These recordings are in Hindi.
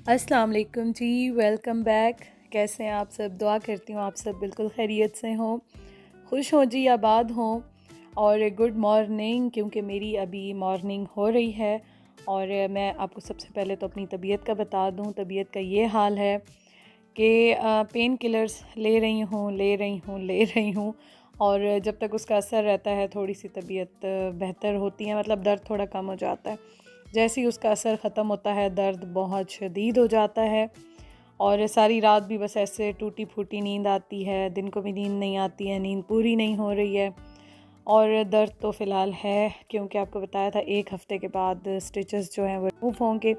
अस्सलाम वालेकुम जी, वेलकम बैक। कैसे हैं आप सब? दुआ करती हूँ आप सब बिल्कुल खैरियत से हों, खुश हों जी, आबाद हों। और गुड मॉर्निंग, क्योंकि मेरी अभी मॉर्निंग हो रही है। और मैं आपको सबसे पहले तो अपनी तबीयत का बता दूँ। तबीयत का ये हाल है कि पेन किलर्स ले रही हूँ और जब तक उसका असर रहता है थोड़ी सी तबीयत बेहतर होती है, मतलब दर्द थोड़ा कम हो जाता है। जैसे ही उसका असर ख़त्म होता है दर्द बहुत शदीद हो जाता है और सारी रात भी बस ऐसे टूटी फूटी नींद आती है, दिन को भी नींद नहीं आती है, नींद पूरी नहीं हो रही है। और दर्द तो फ़िलहाल है, क्योंकि आपको बताया था 1 हफ़्ते के बाद स्टिचेस जो हैं वो रिमूव होंगे,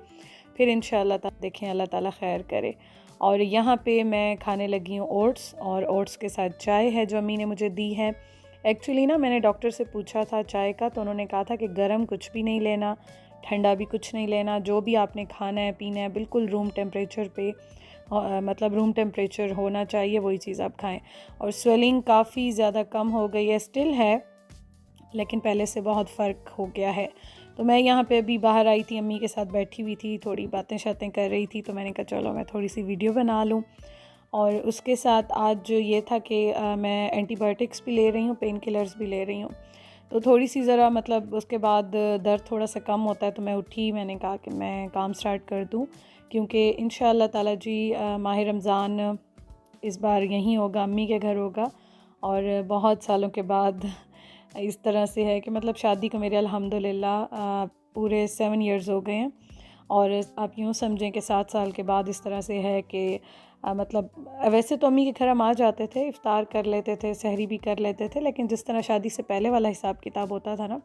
फिर इंशाअल्लाह ताला देखें, अल्लाह ताला खैर करे। और यहाँ पे मैं खाने लगी हूँ ओट्स, और ओट्स के साथ चाय है जो अम्मी ने मुझे दी है। एक्चुअली ना मैंने डॉक्टर से पूछा था चाय का, तो उन्होंने कहा था कि गर्म कुछ भी नहीं लेना, ठंडा भी कुछ नहीं लेना, जो भी आपने खाना है पीना है बिल्कुल रूम टेम्परेचर पे, मतलब रूम टेम्परेचर होना चाहिए, वही चीज़ आप खाएं। और स्वेलिंग काफ़ी ज़्यादा कम हो गई है, स्टिल है लेकिन पहले से बहुत फ़र्क हो गया है। तो मैं यहाँ पे अभी बाहर आई थी, अम्मी के साथ बैठी हुई थी, थोड़ी बातें शातें कर रही थी, तो मैंने कहा चलो मैं थोड़ी सी वीडियो बना लूँ। और उसके साथ आज जो ये था कि मैं एंटीबायोटिक्स भी ले रही हूँ, पेन किलर्स भी ले रही हूँ। तो थोड़ी सी ज़रा मतलब उसके बाद दर्द थोड़ा सा कम होता है, तो मैं उठी, मैंने कहा कि मैं काम स्टार्ट कर दूँ, क्योंकि इंशाअल्लाह ताला जी माह रमज़ान इस बार यहीं होगा, अम्मी के घर होगा। और बहुत सालों के बाद इस तरह से है कि मतलब शादी को मेरे अल्हम्दुलिल्लाह पूरे 7 इयर्स हो गए हैं। और आप यूँ समझें कि 7 साल के बाद इस तरह से है कि मतलब वैसे तो अम्मी के घर हम आ जाते थे, इफ़्तार कर लेते थे, सहरी भी कर लेते थे, लेकिन जिस तरह शादी से पहले वाला हिसाब किताब होता था ना,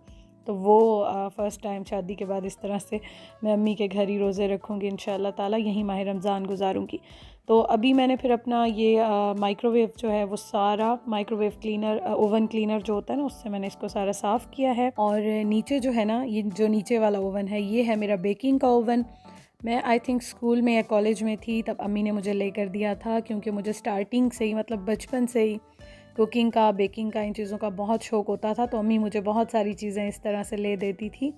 तो वो फ़र्स्ट टाइम शादी के बाद इस तरह से मैं अम्मी के घर ही रोज़े रखूँगी इंशाअल्लाह ताला, यहीं माह रमज़ान गुजारूँगी। तो अभी मैंने फिर अपना ये माइक्रोवेव जो है वो सारा माइक्रोवेव क्लीनर, ओवन क्लीनर जो होता है ना, उससे मैंने इसको सारा साफ़ किया है। और नीचे जो है ना, ये जो नीचे वाला ओवन है ये है मेरा बेकिंग का ओवन। मैं आई थिंक स्कूल में या कॉलेज में थी तब अम्मी ने मुझे लेकर दिया था, क्योंकि मुझे स्टार्टिंग से ही मतलब बचपन से ही कुकिंग का, बेकिंग का, इन चीज़ों का बहुत शौक़ होता था। तो अम्मी मुझे बहुत सारी चीज़ें इस तरह से ले देती थी।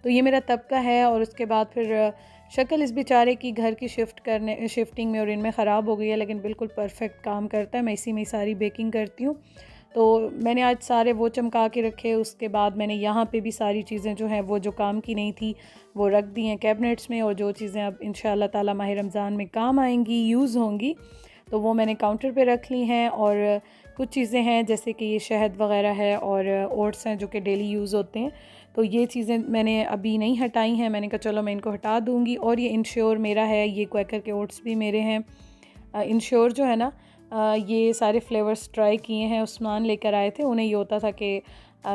तो ये मेरा तब का है। और उसके बाद फिर शक्ल इस बेचारे की घर की शिफ्टिंग में और इनमें ख़राब हो गई है, लेकिन बिल्कुल परफेक्ट काम करता है। मैं इसी में सारी बेकिंग करती हूँ। तो मैंने आज सारे वो चमका के रखे। उसके बाद मैंने यहाँ पे भी सारी चीज़ें जो हैं वो जो काम की नहीं थी वो रख दी हैं कैबिनेट्स में, और जो चीज़ें अब इंशाअल्लाह ताला माह रमज़ान में काम आएंगी, यूज़ होंगी, तो वो मैंने काउंटर पे रख ली हैं। और कुछ चीज़ें हैं जैसे कि ये शहद वग़ैरह है और ओट्स हैं जो कि डेली यूज़ होते हैं, तो ये चीज़ें मैंने अभी नहीं हटाई हैं। मैंने कहा चलो मैं इनको हटा दूँगी। और ये इंश्योर मेरा है, ये क्वैकर के ओट्स भी मेरे हैं। इंश्योर जो है ना, ये सारे फ्लेवर्स ट्राई किए हैं, उस्मान लेकर आए थे। उन्हें ये होता था कि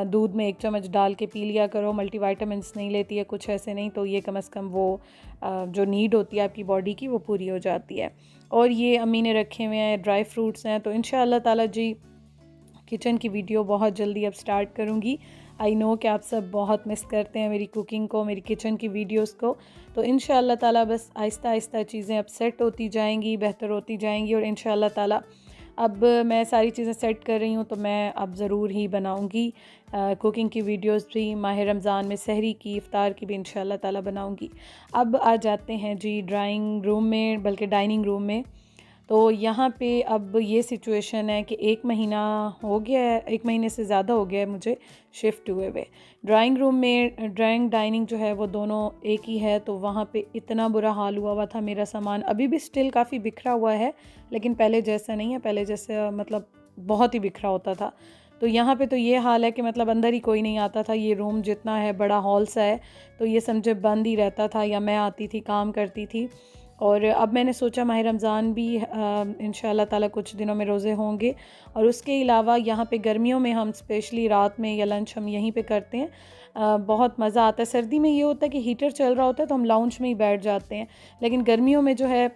दूध में 1 चम्मच डाल के पी लिया करो, मल्टीविटामिन्स नहीं लेती है कुछ ऐसे नहीं, तो ये कम से कम वो जो नीड होती है आपकी बॉडी की वो पूरी हो जाती है। और ये अम्मी ने रखे हुए हैं, ड्राई फ्रूट्स हैं। तो इंशाअल्लाह ताला जी किचन की वीडियो बहुत जल्दी अब स्टार्ट करूँगी। आई नो कि आप सब बहुत मिस करते हैं मेरी कुकिंग को, मेरी किचन की वीडियोस को। तो इंशाअल्लाह ताला बस आहिस्ता आहिस्ता चीज़ें अब सेट होती जाएंगी, बेहतर होती जाएंगी। और इंशाअल्लाह ताला अब मैं सारी चीज़ें सेट कर रही हूँ, तो मैं अब ज़रूर ही बनाऊँगी कुकिंग की वीडियोस भी। माह रमज़ान में सहरी की, इफ़्तार की भी इंशाअल्लाह ताला बनाऊँगी। अब आ जाते हैं जी ड्राइंग रूम में, बल्कि डाइनिंग रूम में। तो यहाँ पे अब ये सिचुएशन है कि 1 महीना हो गया है, 1 महीने से ज़्यादा हो गया है मुझे शिफ्ट हुए हुए। ड्राइंग रूम में ड्राइंग डाइनिंग जो है वो दोनों एक ही है, तो वहाँ पे इतना बुरा हाल हुआ था। मेरा सामान अभी भी स्टिल काफ़ी बिखरा हुआ है, लेकिन पहले जैसा नहीं है। पहले जैसे मतलब बहुत ही बिखरा होता था। तो यहाँ पे तो ये हाल है कि मतलब अंदर ही कोई नहीं आता था। ये रूम जितना है बड़ा हॉल सा है, तो ये समझे बंद ही रहता था, या मैं आती थी काम करती थी। और अब मैंने सोचा माह रमज़ान भी इंशाअल्लाह ताला कुछ दिनों में रोज़े होंगे। और उसके अलावा यहाँ पे गर्मियों में हम स्पेशली रात में या लंच हम यहीं पे करते हैं। बहुत मज़ा आता है। सर्दी में ये होता है कि हीटर चल रहा होता है तो हम लाउंज में ही बैठ जाते हैं, लेकिन गर्मियों में जो है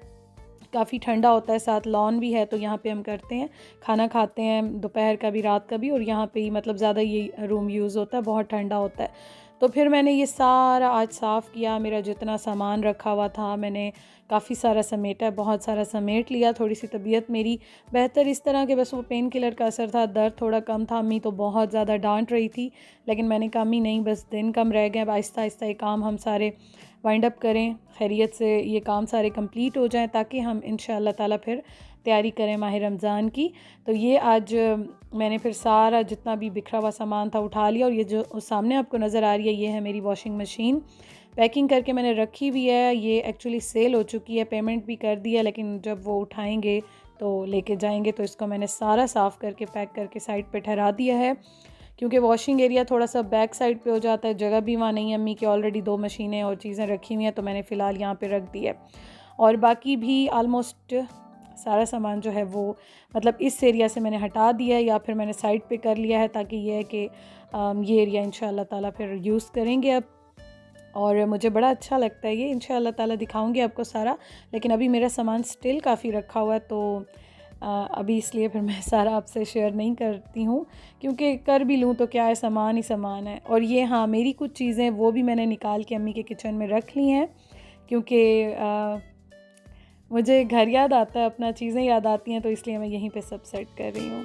काफ़ी ठंडा होता है, साथ लॉन भी है, तो यहाँ पे हम करते हैं, खाना खाते हैं दोपहर का भी, रात का भी, और यहाँ पे ही मतलब ज़्यादा ये रूम यूज़ होता है, बहुत ठंडा होता है। तो फिर मैंने ये सारा आज साफ़ किया। मेरा जितना सामान रखा हुआ था मैंने काफ़ी सारा समेटा, बहुत सारा समेट लिया। थोड़ी सी तबीयत मेरी बेहतर इस तरह के, बस वो पेन किलर का असर था, दर्द थोड़ा कम था। अम्मी तो बहुत ज़्यादा डांट रही थी, लेकिन मैंने कहा अम्मी नहीं, बस दिन कम रह गए, अब आहिस्ता आहिस्ता ये काम हम सारे वाइंड अप करें, खैरियत से ये काम सारे कंप्लीट हो जाएं ताकि हम इंशाअल्लाह ताला फिर तैयारी करें माह रमज़ान की। तो ये आज मैंने फिर सारा जितना भी बिखरा हुआ सामान था उठा लिया, और ये जो सामने आपको नज़र आ रही है ये है मेरी वॉशिंग मशीन। पैकिंग करके मैंने रखी हुई है, ये एक्चुअली सेल हो चुकी है, पेमेंट भी कर दिया, लेकिन जब वो उठाएंगे तो लेके जाएंगे, तो इसको मैंने सारा साफ़ करके पैक करके साइड पे ठहरा दिया है, क्योंकि वॉशिंग एरिया थोड़ा सा बैक साइड पे हो जाता है, जगह भी वहाँ नहीं है। अम्मी की ऑलरेडी 2 मशीनें और चीज़ें रखी हुई हैं, तो मैंने फ़िलहाल यहाँ पे रख दी है। और बाकी भी आलमोस्ट सारा सामान जो है वो मतलब इस एरिया से मैंने हटा दिया है या फिर मैंने साइड पे कर लिया है, ताकि ये है कि ये एरिया इंशाअल्लाह ताला फिर यूज़ करेंगे अब। और मुझे बड़ा अच्छा लगता है ये, इंशाअल्लाह ताला दिखाऊंगी आपको सारा, लेकिन अभी मेरा सामान स्टिल काफ़ी रखा हुआ है, तो अभी इसलिए फिर मैं सारा आपसे शेयर नहीं करती हूँ, क्योंकि कर भी लूँ तो क्या है, सामान ही सामान है। और ये हाँ, मेरी कुछ चीज़ें वो भी मैंने निकाल के अम्मी के किचन में रख ली हैं, क्योंकि मुझे घर याद आता है अपना, चीज़ें याद आती हैं, तो इसलिए मैं यहीं पे सब सेट कर रही हूँ।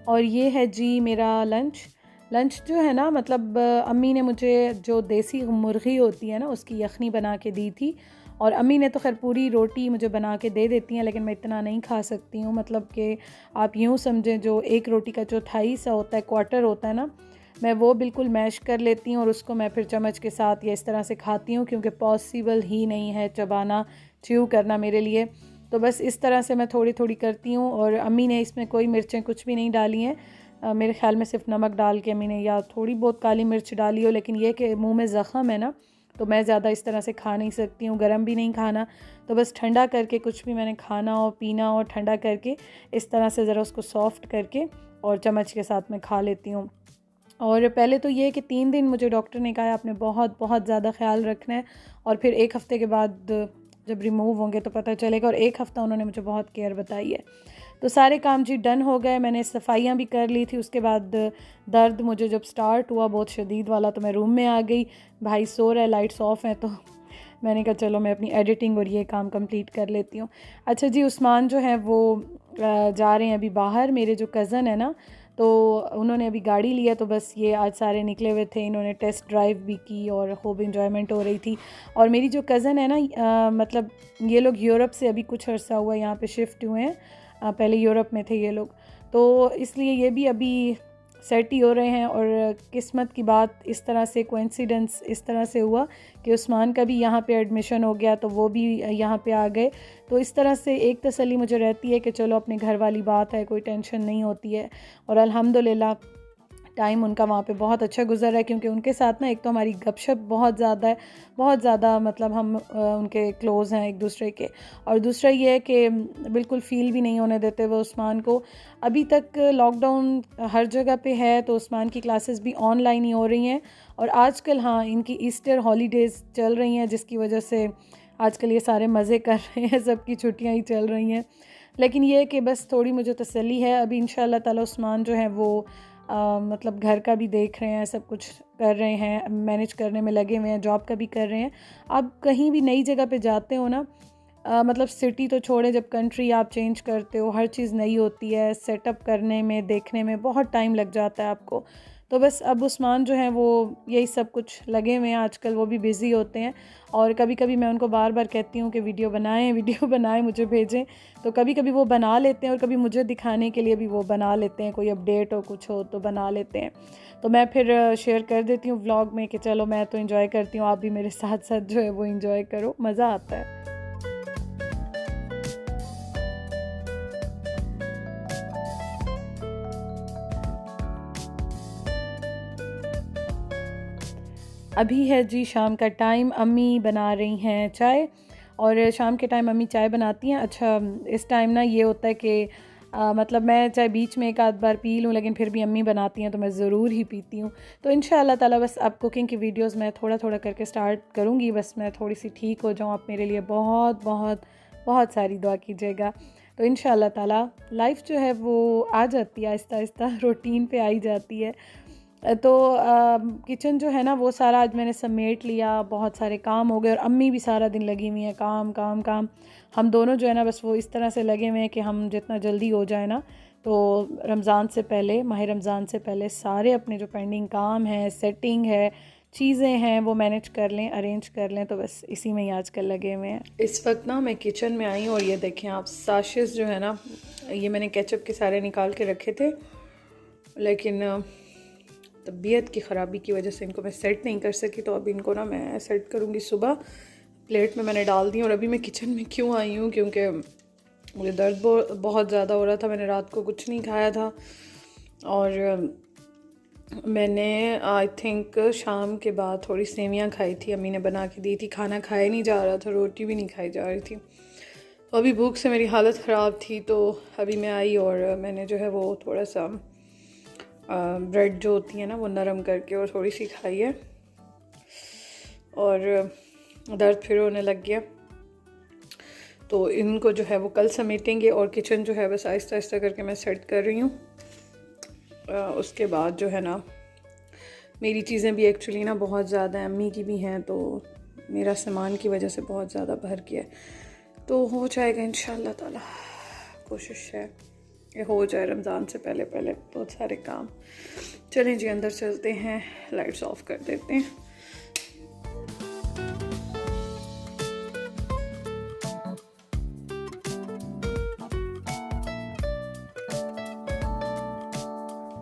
और ये है जी मेरा लंच। लंच जो है ना, मतलब अम्मी ने मुझे जो देसी मुर्गी होती है ना उसकी यखनी बना के दी थी, और अम्मी ने तो खैर पूरी रोटी मुझे बना के दे देती हैं, लेकिन मैं इतना नहीं खा सकती हूँ। मतलब कि आप यूँ समझें, जो एक रोटी का चौथाई सा होता है, क्वार्टर होता है ना, मैं वो बिल्कुल मैश कर लेती हूँ, और उसको मैं फिर चम्मच के साथ या इस तरह से खाती हूँ, क्योंकि पॉसिबल ही नहीं है चबाना, च्यू करना मेरे लिए। तो बस इस तरह से मैं थोड़ी थोड़ी करती हूँ। और अम्मी ने इसमें कोई मिर्चें कुछ भी नहीं डाली हैं, मेरे ख़्याल में सिर्फ नमक डाल के अम्मी ने, या थोड़ी बहुत काली मिर्च डाली हो, लेकिन ये कि मुंह में ज़ख़म है ना, तो मैं ज़्यादा इस तरह से खा नहीं सकती हूँ, गरम भी नहीं खाना। तो बस ठंडा करके कुछ भी मैंने खाना हो, पीना हो, ठंडा करके इस तरह से ज़रा उसको सॉफ़्ट करके और चम्मच के साथ में खा लेती हूँ। और पहले तो ये है कि 3 दिन मुझे डॉक्टर ने कहा है आपने बहुत बहुत ज़्यादा ख्याल रखना है, और फिर 1 हफ़्ते के बाद जब रिमूव होंगे तो पता चलेगा, और 1 हफ़्ता उन्होंने मुझे बहुत केयर बताई है। तो सारे काम जी डन हो गए, मैंने सफाइयाँ भी कर ली थी। उसके बाद दर्द मुझे जब स्टार्ट हुआ बहुत शदीद वाला, तो मैं रूम में आ गई, भाई सो रहा है, लाइट्स ऑफ हैं, तो मैंने कहा चलो मैं अपनी एडिटिंग और ये काम कंप्लीट कर लेती हूँ। अच्छा जी, उस्मान जो है वो जा रहे हैं अभी बाहर, मेरे जो कज़न है ना, तो उन्होंने अभी गाड़ी लिया, तो बस ये आज सारे निकले हुए थे, इन्होंने टेस्ट ड्राइव भी की और खूब इंजॉयमेंट हो रही थी। और मेरी जो कज़न है ना, मतलब ये लोग यूरोप से अभी कुछ अर्सा हुआ यहाँ पे शिफ्ट हुए हैं, पहले यूरोप में थे ये लोग, तो इसलिए ये भी अभी सेट ही हो रहे हैं। और किस्मत की बात इस तरह से, कोइंसिडेंस इस तरह से हुआ कि उस्मान का भी यहाँ पे एडमिशन हो गया, तो वो भी यहाँ पे आ गए। तो इस तरह से एक तसल्ली मुझे रहती है कि चलो अपने घर वाली बात है, कोई टेंशन नहीं होती है। और अल्हम्दुलिल्लाह टाइम उनका वहाँ पे बहुत अच्छा गुजर है, क्योंकि उनके साथ ना एक तो हमारी गपशप बहुत ज़्यादा है, बहुत ज़्यादा, मतलब हम उनके क्लोज़ हैं एक दूसरे के। और दूसरा ये है कि बिल्कुल फ़ील भी नहीं होने देते वो उस्मान को। अभी तक लॉकडाउन हर जगह पे है, तो उस्मान की क्लासेस भी ऑनलाइन ही हो रही हैं। और आजकल हाँ, इनकी ईस्टर हॉलीडेज़ चल रही हैं, जिसकी वजह से आजकल ये सारे मज़े कर रहे हैं, सबकी छुट्टियाँ ही चल रही हैं। लेकिन ये है कि बस थोड़ी मुझे तसल्ली है, अभी इंशाअल्लाह ताला उस्मान जो है वो मतलब घर का भी देख रहे हैं, सब कुछ कर रहे हैं, मैनेज करने में लगे हुए हैं, जॉब का भी कर रहे हैं। अब कहीं भी नई जगह पे जाते हो ना, मतलब सिटी तो छोड़े, जब कंट्री आप चेंज करते हो, हर चीज़ नई होती है, सेटअप करने में, देखने में बहुत टाइम लग जाता है आपको। तो बस अब उस्मान जो हैं वो यही सब कुछ लगे हुए हैं आजकल, वो भी बिज़ी होते हैं। और कभी कभी मैं उनको बार बार कहती हूँ कि वीडियो बनाएं, वीडियो बनाएं, मुझे भेजें, तो कभी कभी वो बना लेते हैं, और कभी मुझे दिखाने के लिए भी वो बना लेते हैं, कोई अपडेट हो, कुछ हो तो बना लेते हैं। तो मैं फिर शेयर कर देती हूँ व्लॉग में कि चलो मैं तो एंजॉय करती हूँ, आप भी मेरे साथ साथ जो है वो एंजॉय करो, मज़ा आता है। अभी है जी शाम का टाइम, अम्मी बना रही हैं चाय, और शाम के टाइम अम्मी चाय बनाती हैं। अच्छा, इस टाइम ना ये होता है कि मतलब मैं चाहे बीच में एक आध बार पी लूँ, लेकिन फिर भी अम्मी बनाती हैं तो मैं ज़रूर ही पीती हूँ। तो इंशाअल्लाह ताला बस अब कुकिंग की वीडियोस मैं थोड़ा थोड़ा करके स्टार्ट करूँगी, बस मैं थोड़ी सी ठीक हो जाऊँ। आप मेरे लिए बहुत बहुत बहुत सारी दुआ कीजिएगा। तो इंशाअल्लाह ताला लाइफ़ जो है वो आ जाती है आहिस्ता आहिस्ता, रूटीन पे आई जाती है। तो किचन जो है ना वो सारा आज मैंने समेट लिया, बहुत सारे काम हो गए और अम्मी भी सारा दिन लगी हुई हैं, काम काम काम। हम दोनों जो है ना बस वो इस तरह से लगे हुए हैं कि हम जितना जल्दी हो जाए ना, तो रमज़ान से पहले, माह रमज़ान से पहले सारे अपने जो पेंडिंग काम हैं, सेटिंग है, चीज़ें हैं, वो मैनेज कर लें, अरेंज कर लें। तो बस इसी में ही आजकल लगे हुए हैं। इस वक्त ना मैं किचन में आई हूँ और ये देखें आप, साशेस जो है ना, ये मैंने केचप के सारे निकाल के रखे थे, लेकिन तबीयत की ख़राबी की वजह से इनको मैं सेट नहीं कर सकी। तो अब इनको ना मैं सेट करूँगी सुबह। प्लेट में मैंने डाल दी। और अभी मैं किचन में क्यों आई हूँ, क्योंकि मुझे दर्द बहुत ज़्यादा हो रहा था। मैंने रात को कुछ नहीं खाया था और मैंने आई थिंक शाम के बाद थोड़ी सेवियाँ खाई थी, अम्मी ने बना के दी थी। खाना खाया नहीं जा रहा था, रोटी भी नहीं खाई जा रही थी। तो अभी भूख से मेरी हालत ख़राब थी। तो अभी मैं आई और मैंने जो है वो थोड़ा सा ब्रेड जो होती है ना वो नरम करके और थोड़ी सी खाई है और दर्द फिर होने लग गया। तो इनको जो है वो कल समेटेंगे और किचन जो है बस आहिस्ता आहिस्ता करके मैं सेट कर रही हूँ। उसके बाद जो है ना मेरी चीज़ें भी एक्चुअली ना बहुत ज़्यादा हैं, अम्मी की भी हैं, तो मेरा सामान की वजह से बहुत ज़्यादा भर गया। तो हो जाएगा इंशाल्लाह ताला, कोशिश है ये हो जाए रमज़ान से पहले पहले बहुत सारे काम। चलें जी अंदर चलते हैं, लाइट्स ऑफ कर देते हैं।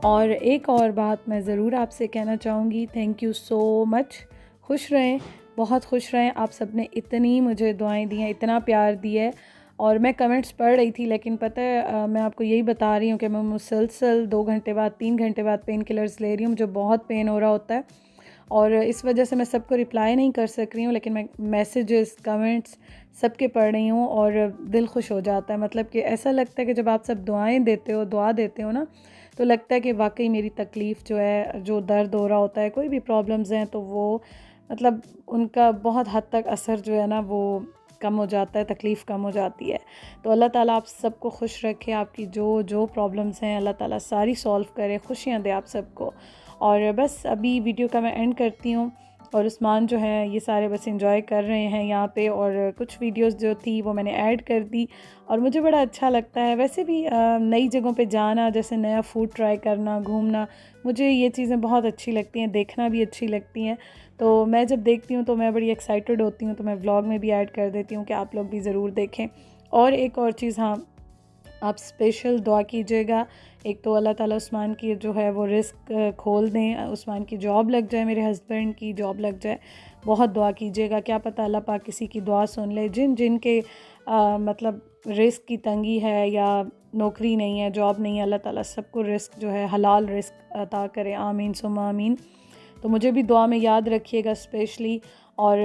और एक और बात मैं ज़रूर आपसे कहना चाहूँगी, थैंक यू सो मच। खुश रहें, बहुत खुश रहें। आप सब ने इतनी मुझे दुआएं दी हैं, इतना प्यार दिया है। और मैं कमेंट्स पढ़ रही थी, लेकिन पता है मैं आपको यही बता रही हूँ कि मैं मुसलसल 2 घंटे बाद 3 घंटे बाद पेन किलर्स ले रही हूँ। मुझे बहुत पेन हो रहा होता है और इस वजह से मैं सबको रिप्लाई नहीं कर सक रही हूँ, लेकिन मैं मैसेजेस, कमेंट्स सबके पढ़ रही हूँ और दिल खुश हो जाता है। मतलब कि ऐसा लगता है कि जब आप सब दुआएं देते हो, दुआ देते हो ना, तो लगता है कि वाकई मेरी तकलीफ़ जो है, जो दर्द हो रहा होता है, कोई भी प्रॉब्लम्स हैं, तो वो मतलब उनका बहुत हद तक असर जो है ना वो कम हो जाता है, तकलीफ़ कम हो जाती है। तो अल्लाह ताला आप सबको खुश रखे, आपकी जो जो प्रॉब्लम्स हैं अल्लाह ताला सारी सॉल्व करे, खुशियाँ दे आप सबको। और बस अभी वीडियो का मैं एंड करती हूँ और उस्मान जो है ये सारे बस एंजॉय कर रहे हैं यहाँ पे। और कुछ वीडियोस जो थी वो मैंने ऐड कर दी और मुझे बड़ा अच्छा लगता है। वैसे भी नई जगहों पे जाना, जैसे नया फूड ट्राई करना, घूमना, मुझे ये चीज़ें बहुत अच्छी लगती हैं, देखना भी अच्छी लगती हैं। तो मैं जब देखती हूँ तो मैं बड़ी एक्साइटेड होती हूँ, तो मैं व्लॉग में भी ऐड कर देती हूँ कि आप लोग भी ज़रूर देखें। और एक और चीज़, हाँ, आप स्पेशल दुआ कीजिएगा। एक तो अल्लाह ताला उस्मान की जो है वो रिस्क खोल दें, उस्मान की जॉब लग जाए, मेरे हस्बैंड की जॉब लग जाए। बहुत दुआ कीजिएगा, क्या पता अल्लाह पाक किसी की दुआ सुन ले। जिन के मतलब रिस्क की तंगी है या नौकरी नहीं है, जॉब नहीं है, अल्लाह ताला सबको रिस्क जो है हलाल रिस्क अता करे, आमीन सुम्मा आमीन। तो मुझे भी दुआ में याद रखिएगा स्पेशली। और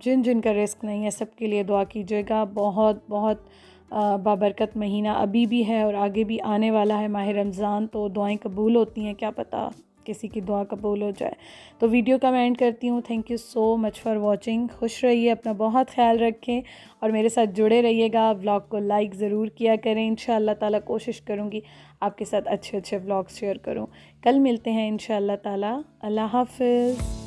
जिन का रिस्क नहीं है सबके लिए दुआ कीजिएगा। बहुत बहुत बाबरकत महीना अभी भी है और आगे भी आने वाला है, माह रमज़ान। तो दुआएं कबूल होती हैं, क्या पता किसी की दुआ कबूल हो जाए। तो वीडियो का मैं एंड करती हूँ। Thank you so much for watching. खुश रहिए, अपना बहुत ख्याल रखें और मेरे साथ जुड़े रहिएगा। व्लॉग को लाइक ज़रूर किया करें। इंशाअल्लाह ताला कोशिश करूँगी आपके साथ अच्छे अच्छे व्लॉग्स शेयर करूँ। कल मिलते हैं इंशाअल्लाह ताला। अल्लाह हाफ़िज़।